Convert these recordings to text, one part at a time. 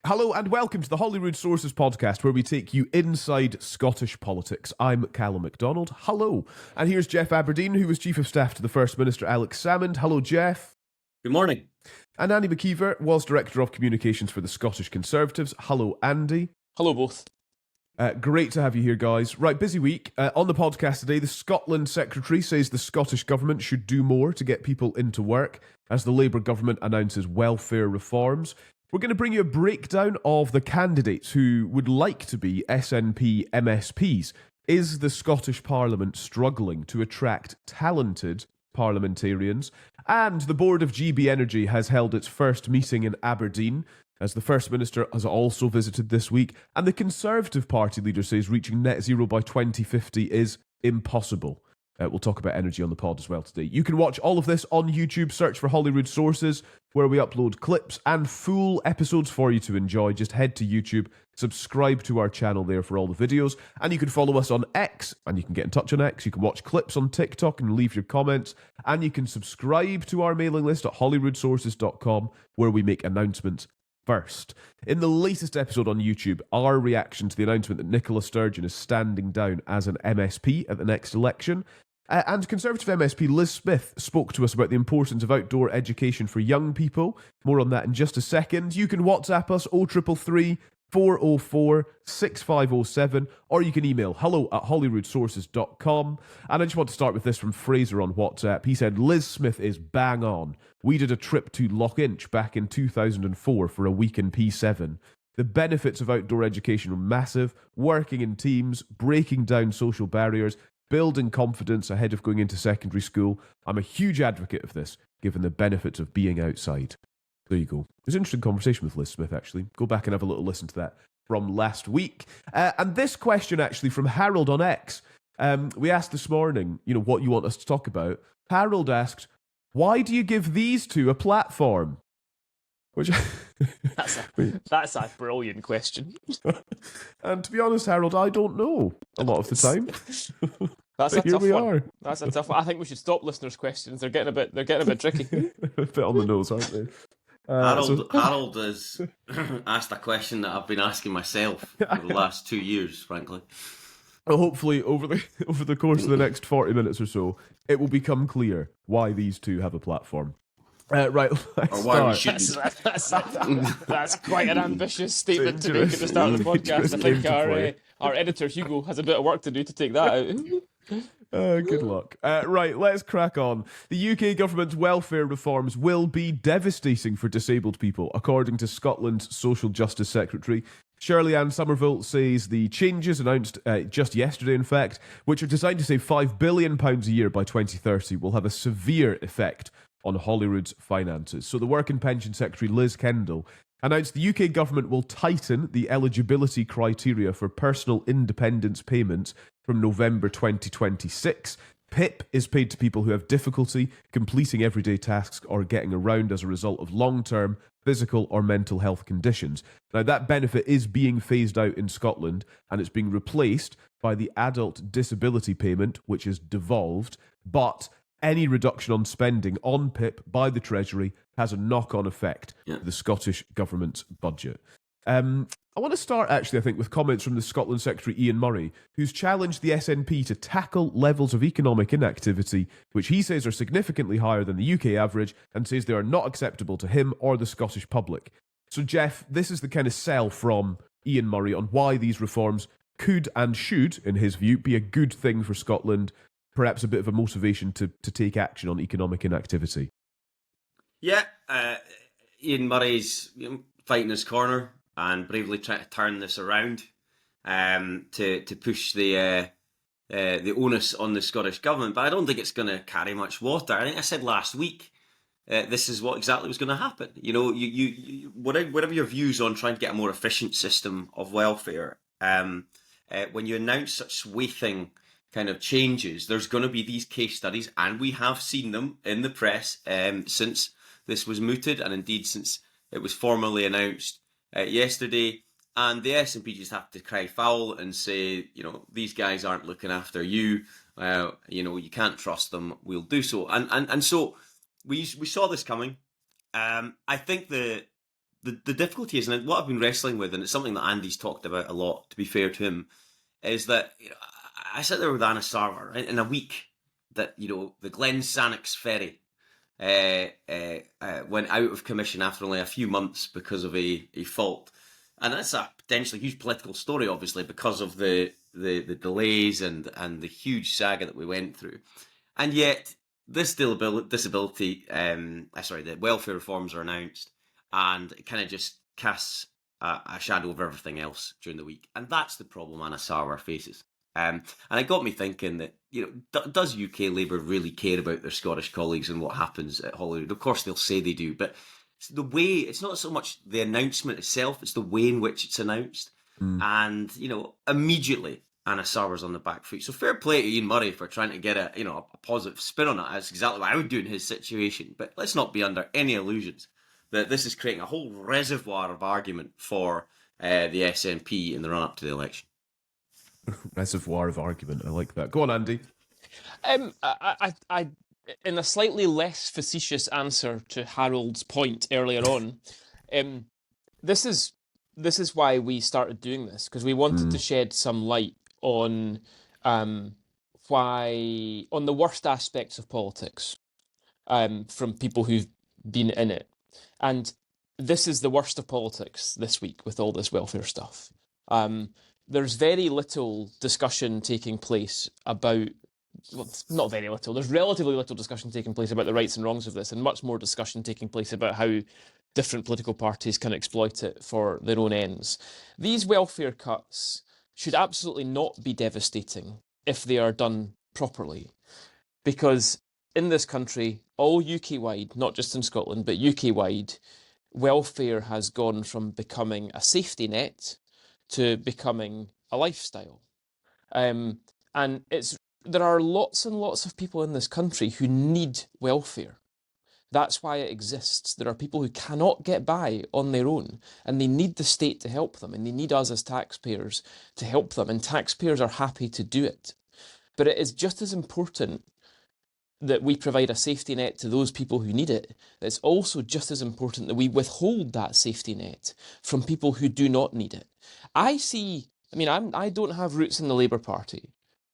Hello and welcome to the Holyrood Sources podcast, where we take you inside Scottish politics. I'm Calum Macdonald. Hello. And here's Geoff Aberdein, who was Chief of Staff to the First Minister Alex Salmond. Hello, Geoff. Good morning. And Andy Maciver was Director of Communications for the Scottish Conservatives. Hello, Andy. Hello, both. Great to have you here, guys. Right, busy week. On the podcast today, the Scotland Secretary says the Scottish Government should do more to get people into work as the Labour Government announces welfare reforms. We're going to bring you a breakdown of the candidates who would like to be SNP MSPs. Is the Scottish Parliament struggling to attract talented parliamentarians? And the board of GB Energy has held its first meeting in Aberdein, as the First Minister has also visited this week. And the Conservative Party leader says reaching net zero by 2050 is impossible. We'll talk about energy on the pod as well today. You can watch all of this on YouTube. Search for Holyrood Sources, where we upload clips and full episodes for you to enjoy. Just head to YouTube, subscribe to our channel there for all the videos, and you can follow us on X, and you can get in touch on X. You can watch clips on TikTok and leave your comments, and you can subscribe to our mailing list at holyroodsources.com, where we make announcements first. In the latest episode on YouTube, our reaction to the announcement that Nicola Sturgeon is standing down as an MSP at the next election. And Conservative MSP Liz Smith spoke to us about the importance of outdoor education for young people. More on that in just a second. You can WhatsApp us 0333 404 6507, or you can email hello@holyroodsources.com. And I just want to start with this from Fraser on WhatsApp. He said, Liz Smith is bang on. We did a trip to Loch-Inch back in 2004 for a week in P7. The benefits of outdoor education are massive, working in teams, breaking down social barriers, building confidence ahead of going into secondary school. I'm a huge advocate of this, given the benefits of being outside. There you go. It was an interesting conversation with Liz Smith, actually. Go back and have a little listen to that from last week. And this question, actually, from Harold on X. We asked this morning, what you want us to talk about. Harold asked, why do you give these two a platform? Which That's a brilliant question. And to be honest, Harold, I don't know a lot of the time. That's But a here tough we one. are. That's a tough one. I think we should stop listeners' questions. They're getting a bit tricky. A bit on the nose, aren't they? Harold has asked a question that I've been asking myself for the last 2 years, frankly. Well, hopefully, over the course of the next 40 minutes or so, it will become clear why these two have a platform. Right, let's Or why we start. shouldn't. That's quite an ambitious statement to make at the start of the podcast. I think our editor Hugo has a bit of work to do to take that out. Good luck. Right, let's crack on. The UK government's welfare reforms will be devastating for disabled people, according to Scotland's Social Justice Secretary. Shirley-Anne Somerville says the changes announced just yesterday, in fact, which are designed to save £5 billion a year by 2030, will have a severe effect on Holyrood's finances. So the Work and Pension Secretary Liz Kendall announced the UK government will tighten the eligibility criteria for personal independence payments from November 2026. PIP is paid to people who have difficulty completing everyday tasks or getting around as a result of long-term physical or mental health conditions. Now, that benefit is being phased out in Scotland, and it's being replaced by the adult disability payment, which is devolved, but any reduction on spending on PIP by the Treasury has a knock-on effect to the Scottish Government's budget. I want to start, actually, I think, with comments from the Scotland Secretary Ian Murray, who's challenged the SNP to tackle levels of economic inactivity, which he says are significantly higher than the UK average, and says they are not acceptable to him or the Scottish public. So, Geoff, this is the kind of sell from Ian Murray on why these reforms could and should, in his view, be a good thing for Scotland, perhaps a bit of a motivation to take action on economic inactivity. Yeah, Ian Murray's fighting his corner and bravely trying to turn this around to push the onus on the Scottish Government. But I don't think it's going to carry much water. I think I said last week this is what exactly was going to happen. You whatever your views on trying to get a more efficient system of welfare, when you announce such sweeping kind of changes, there's going to be these case studies, and we have seen them in the press since this was mooted, and indeed since it was formally announced yesterday. And the SNP just have to cry foul and say, these guys aren't looking after you. You can't trust them. We'll do so. And so we saw this coming. I think the the difficulty is, and what I've been wrestling with, and it's something that Andy's talked about a lot, to be fair to him, is that I sit there with Anna Sarver, right, in a week that, the Glen Sannox ferry went out of commission after only a few months because of a fault. And that's a potentially huge political story, obviously, because of the delays and the huge saga that we went through. And yet, this the welfare reforms are announced, and it kind of just casts a shadow over everything else during the week. And that's the problem Anna Sarwar faces. And it got me thinking that, does UK Labour really care about their Scottish colleagues and what happens at Holyrood? Of course, they'll say they do, but it's not so much the announcement itself, it's the way in which it's announced. And, immediately Anna Sarwar's on the back foot. So fair play to Ian Murray for trying to get a positive spin on it. That's exactly what I would do in his situation. But let's not be under any illusions that this is creating a whole reservoir of argument for the SNP in the run-up to the election. Reservoir of argument. I like that. Go on, Andy. I in a slightly less facetious answer to Harold's point earlier on, this is why we started doing this, because we wanted to shed some light on the worst aspects of politics from people who've been in it. And this is the worst of politics this week with all this welfare stuff. There's very little discussion taking place about, well, not very little, there's relatively little discussion taking place about the rights and wrongs of this, and much more discussion taking place about how different political parties can exploit it for their own ends. These welfare cuts should absolutely not be devastating if they are done properly, because in this country, all UK-wide, not just in Scotland, but UK-wide, welfare has gone from becoming a safety net to becoming a lifestyle. And there are lots and lots of people in this country who need welfare. That's why it exists. There are people who cannot get by on their own, and they need the state to help them, and they need us as taxpayers to help them, and taxpayers are happy to do it. But it is just as important that we provide a safety net to those people who need it. It's also just as important that we withhold that safety net from people who do not need it. I don't have roots in the Labour Party,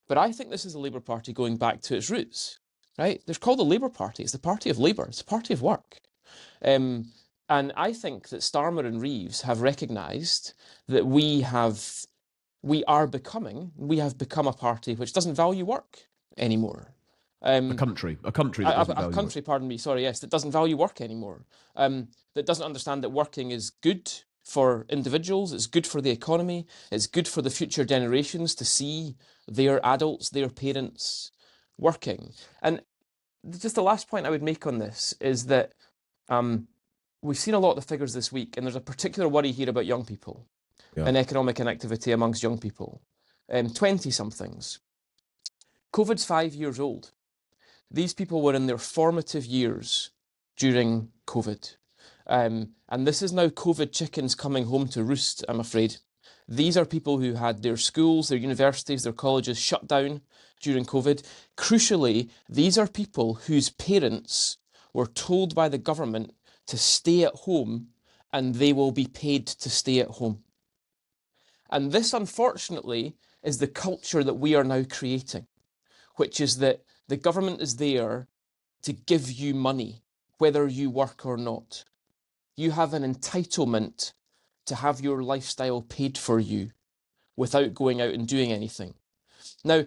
but I think this is a Labour Party going back to its roots, right? They're called the Labour Party. It's the party of Labour. It's the party of work. And I think that Starmer and Reeves have recognised that we have become a party which doesn't value work anymore. A country that doesn't value country, work. Pardon me, sorry, yes, that doesn't value work anymore. That doesn't understand that working is good for individuals, it's good for the economy, it's good for the future generations to see their adults, their parents working. And just the last point I would make on this is that we've seen a lot of the figures this week, and there's a particular worry here about young people and economic inactivity amongst young people. 20-somethings. COVID's 5 years old. These people were in their formative years during COVID. And this is now COVID chickens coming home to roost, I'm afraid. These are people who had their schools, their universities, their colleges shut down during COVID. Crucially, these are people whose parents were told by the government to stay at home, and they will be paid to stay at home. And this, unfortunately, is the culture that we are now creating, which is that the government is there to give you money, whether you work or not. You have an entitlement to have your lifestyle paid for you without going out and doing anything. Now,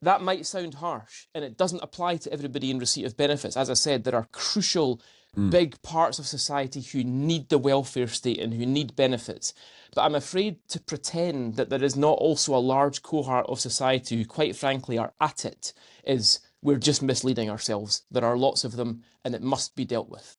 that might sound harsh, and it doesn't apply to everybody in receipt of benefits. As I said, there are crucial, big parts of society who need the welfare state and who need benefits. But I'm afraid to pretend that there is not also a large cohort of society who, quite frankly, are at it, we're just misleading ourselves. There are lots of them, and it must be dealt with.